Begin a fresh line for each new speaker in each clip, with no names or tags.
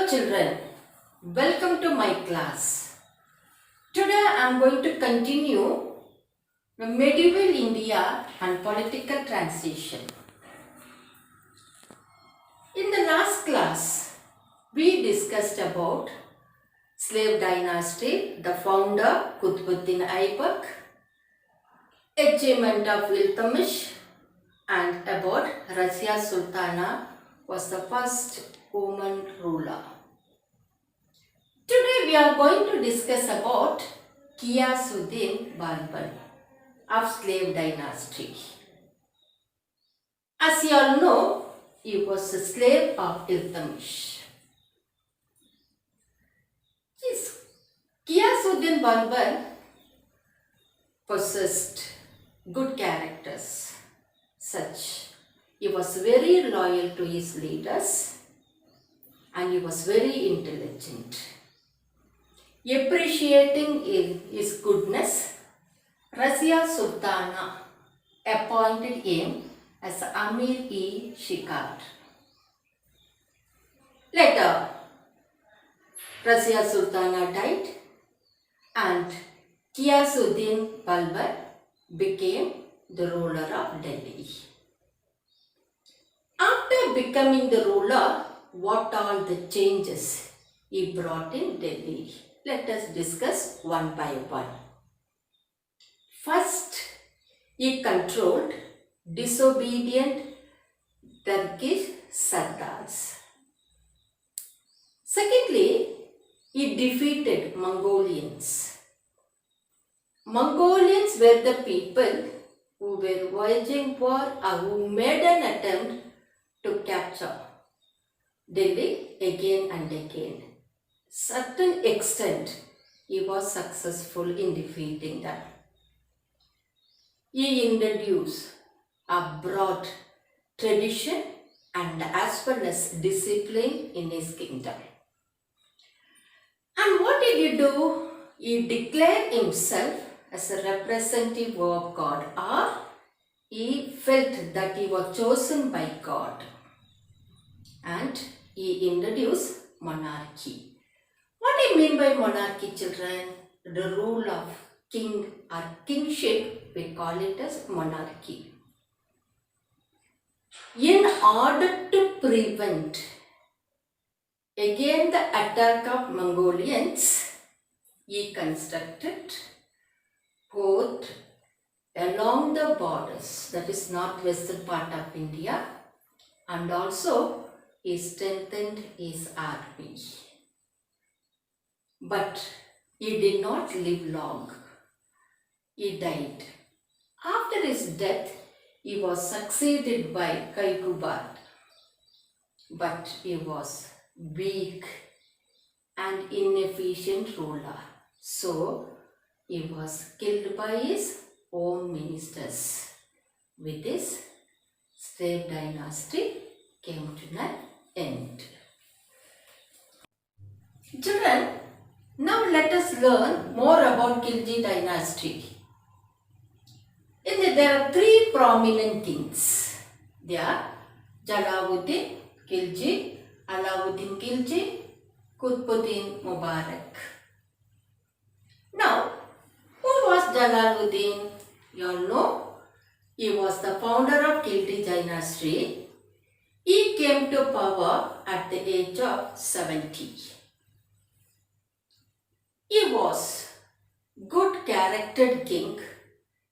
Hello children, welcome to my class. Today I am going to continue the medieval India and political transition. In the last class, we discussed about slave dynasty, the founder Qutbuddin Aibak, achievement of Iltutmish, and about Razia Sultana was the first woman ruler. Today we are going to discuss about Ghiyasuddin Balban of slave dynasty. As you all know, he was a slave of Iltutmish. Ghiyasuddin Balban possessed good characters, such he was very loyal to his leaders and he was very intelligent. Appreciating his goodness, Razia Sultana appointed him as Amir-e-Shikar. Later, Razia Sultana died and Ghiyasuddin Balban became the ruler of Delhi. After becoming the ruler, what all the changes he brought in Delhi? Let us discuss one by one. First, he controlled disobedient Turkish Sardars. Secondly, he defeated Mongolians. Mongolians were the people who were waging war or who made an attempt to capture Delhi again and again. Certain extent, he was successful in defeating them. He introduced a broad tradition and as well as discipline in his kingdom. And what did he do? He declared himself as a representative of God, or he felt that he was chosen by God. And he introduced monarchy. What do you mean by monarchy, children? The rule of king or kingship, we call it as monarchy. In order to prevent again the attack of Mongolians, he constructed fort along the borders, that is northwestern part of India, and also he strengthened his army. But he did not live long. He died. After his death, he was succeeded by Kaikubad. But he was weak and inefficient ruler. So, he was killed by his own ministers. With this, slave dynasty came to an end. Children, now let us learn more about Kulji Dynasty. There are three prominent kings. They are Jalaluddin Khilji, Alauddin Khilji, Qutbuddin Mubarak. Now, who was Jalaluddin? You all know, he was the founder of Kulji Dynasty. He came to power at the age of 70. He was good charactered king.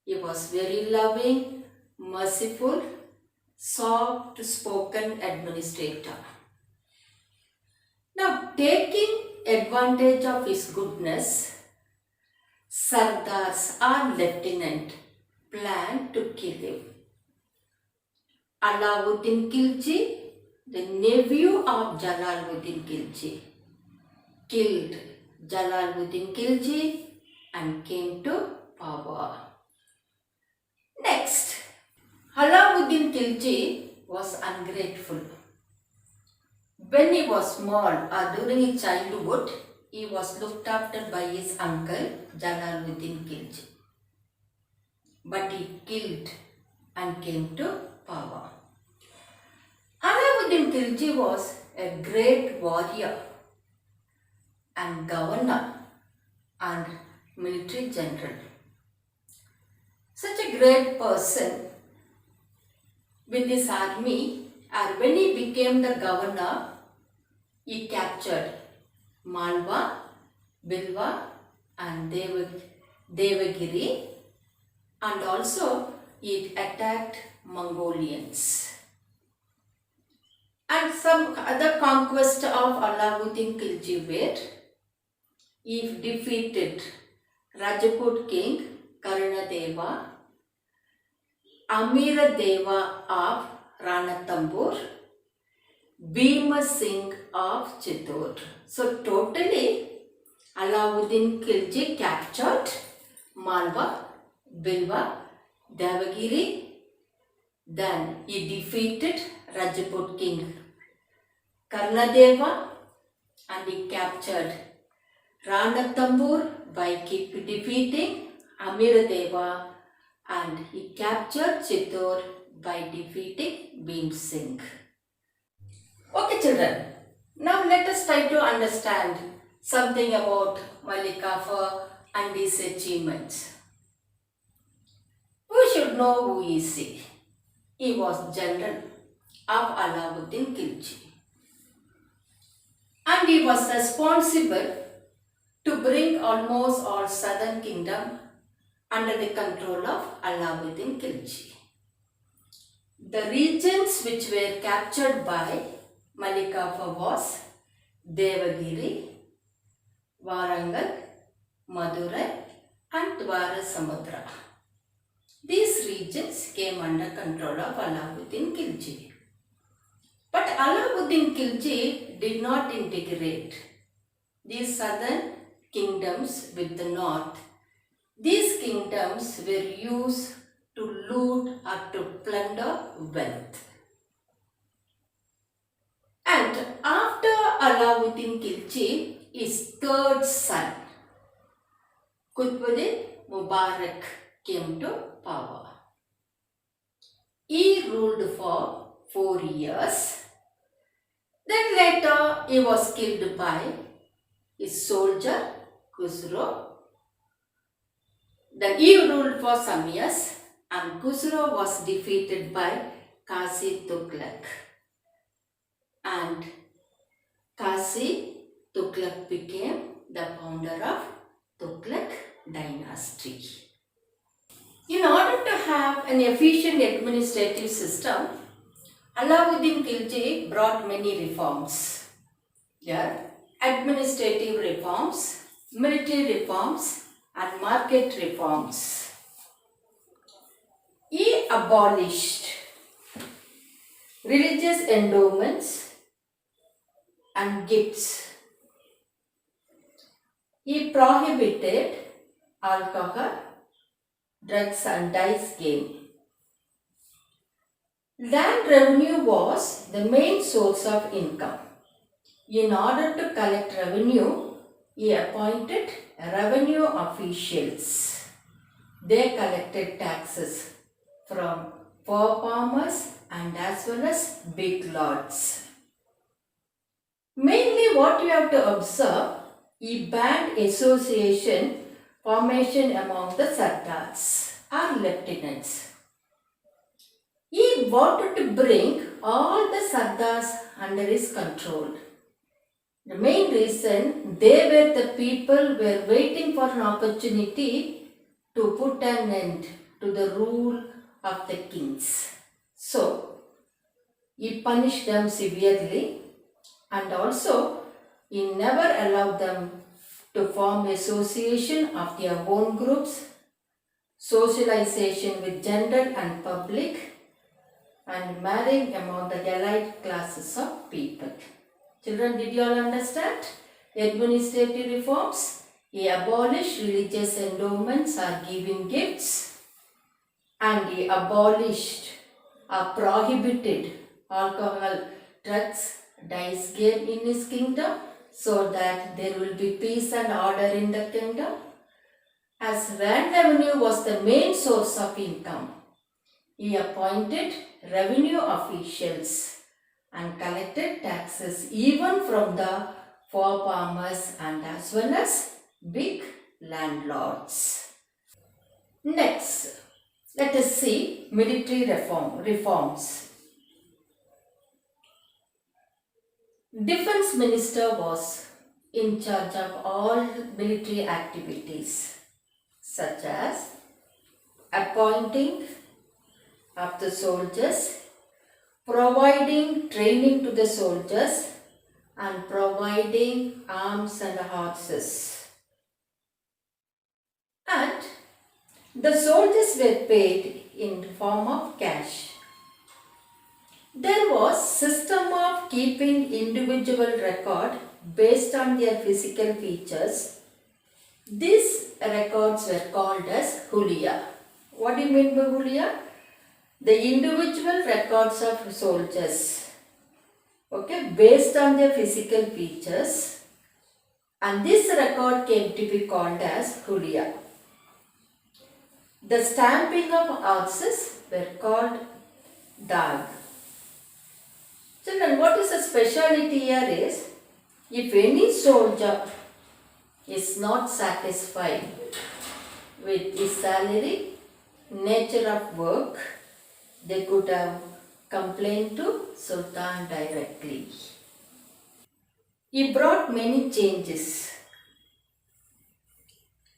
He was very loving, merciful, soft spoken administrator. Now, taking advantage of his goodness, Sardars or lieutenant planned to kill him. Alauddin Khilji, the nephew of Jalaluddin Khilji, killed Jalaluddin Khilji and came to power. Next, Alauddin Khilji was ungrateful. When he was small or during his childhood, he was looked after by his uncle Jalaluddin Khilji. But he killed and came to power. Alauddin Khilji was a great warrior and governor and military general. Such a great person with his army, and when he became the governor, he captured Malwa, Bilwa and Devagiri, and also it attacked Mongolians. And some other conquest of Alauddin Khilji were, he defeated Rajput king Karnataka, Amira Deva of Ranatambur, Bhima Singh of Chittor. So totally Alauddin Khilji captured Malwa, Bilwa, Devagiri. Then he defeated Rajput king Karnadeva and he captured Ranatambur by defeating Amiradeva, and he captured Chittor by defeating Bhim Singh. Okay children, now let us try to understand something about Malik Kafur and his achievements. We should know who is he. He was general of Alauddin Khilji, and he was responsible to bring almost all southern kingdom under the control of Alauddin Khilji. The regions which were captured by Malik Kafur was Devagiri, Warangal, Madurai and Dwarasamudra. These regions came under control of Alauddin Khilji. But Alauddin Khilji did not integrate these southern kingdoms with the north. These kingdoms were used to loot or to plunder wealth. And after Alauddin Khilji, his third son, Qutbuddin Mubarak, came to power. He ruled for 4 years. Then later he was killed by his soldier Khusro. Then he ruled for some years and Khusro was defeated by Qazi Tughlaq. And Qazi Tughlaq became the founder of Tughlaq Dynasty. In order to have an efficient administrative system, Alauddin Khilji brought many reforms. Here, administrative reforms, military reforms and market reforms. He abolished religious endowments and gifts. He prohibited alcohol, drugs and dice game. Land revenue was the main source of income. In order to collect revenue, he appointed revenue officials. They collected taxes from poor farmers and as well as big lords. Mainly what you have to observe, he banned association formation among the sardars or lieutenants. He wanted to bring all the sardars under his control. The main reason, they were the people who were waiting for an opportunity to put an end to the rule of the kings. So, he punished them severely and also he never allowed them to form association of their own groups, socialization with general and public, and marrying among the elite classes of people. Children, did you all understand? Administrative reforms. He abolished religious endowments or giving gifts, and he abolished or prohibited alcohol, drugs, dice game in his kingdom, so that there will be peace and order in the kingdom. As land revenue was the main source of income, he appointed revenue officials and collected taxes even from the for farmers and as well as big landlords. Next, let us see military reforms. Defense Minister was in charge of all military activities such as appointing of the soldiers, providing training to the soldiers and providing arms and horses. And the soldiers were paid in the form of cash. There was system of keeping individual record based on their physical features. These records were called as hulia. What do you mean by hulia? The individual records of soldiers, okay, based on their physical features, and this record came to be called as hulia. The stamping of horses were called dag. Children, what is the speciality here is, if any soldier is not satisfied with his salary, nature of work, they could have complained to Sultan directly. He brought many changes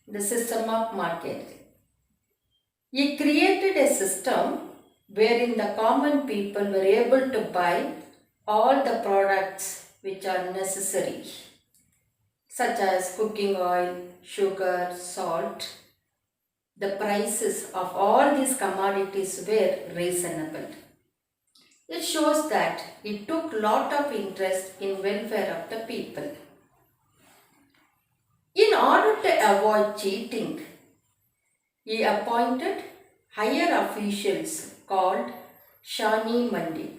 in the system of market. He created a system wherein the common people were able to buy all the products which are necessary, such as cooking oil, sugar, salt. The prices of all these commodities were reasonable. It shows that he took lot of interest in welfare of the people. In order to avoid cheating, he appointed higher officials called Shani Mandi.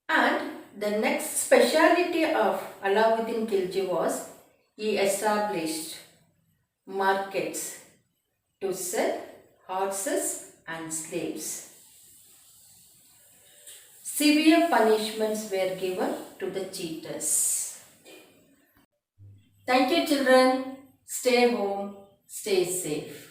And the next speciality of Alauddin Khilji was he established markets to sell horses and slaves. Severe punishments were given to the cheaters. Thank you, children. Stay home, stay safe.